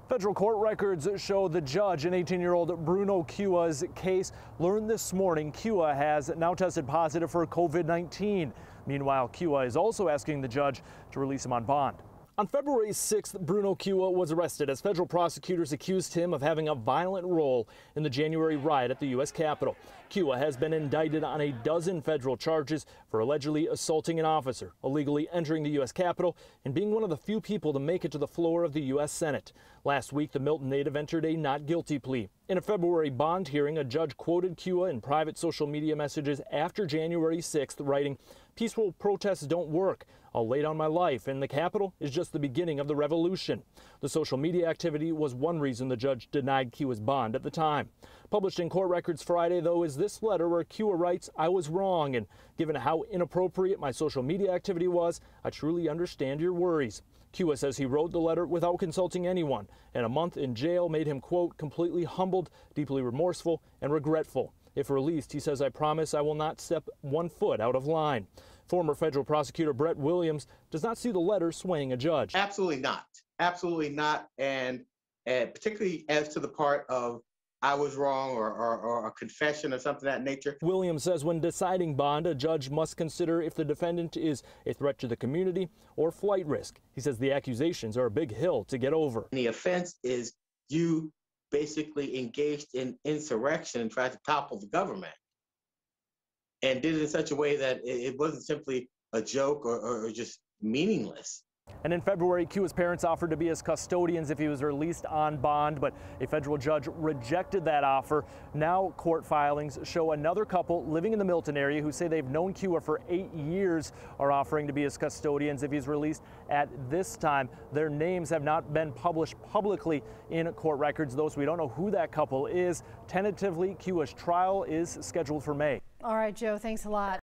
Federal court records show the judge in 18-year-old Bruno Cua's case learned this morning Cua has now tested positive for COVID-19. Meanwhile, Cua is also asking the judge to release him on bond. On February 6th, Bruno Cua was arrested as federal prosecutors accused him of having a violent role in the January riot at the U.S. Capitol. Cua has been indicted on a dozen federal charges for allegedly assaulting an officer, illegally entering the U.S. Capitol, and being one of the few people to make it to the floor of the U.S. Senate. Last week, the Milton native entered a not guilty plea. In a February bond hearing, a judge quoted Cua in private social media messages after January 6th, writing, "Peaceful protests don't work. I'll lay down my life, and the Capitol is just the beginning of the revolution." The social media activity was one reason the judge denied Cua's bond at the time. Published in court records Friday, though, is this letter where Cua writes, "I was wrong, and given how inappropriate my social media activity was, I truly understand your worries." Cua says he wrote the letter without consulting anyone, and a month in jail made him, quote, "completely humbled, deeply remorseful, and regretful. If released," he says, "I promise I will not step one foot out of line." Former federal prosecutor Brett Williams does not see the letter swaying a judge. Absolutely not. Absolutely not. And particularly as to the part of I was wrong or a confession or something of that nature. Williams says when deciding bond, a judge must consider if the defendant is a threat to the community or flight risk. He says the accusations are a big hill to get over. The offense is you basically engaged in insurrection and tried to topple the government, and did it in such a way that it wasn't simply a joke or just meaningless. And in February, Cua's parents offered to be his custodians if he was released on bond, but a federal judge rejected that offer. Now court filings show another couple living in the Milton area who say they've known Cua for 8 years are offering to be his custodians if he's released at this time. Their names have not been published publicly in court records, though, so we don't know who that couple is. Tentatively, Cua's trial is scheduled for May. All right, Joe, thanks a lot.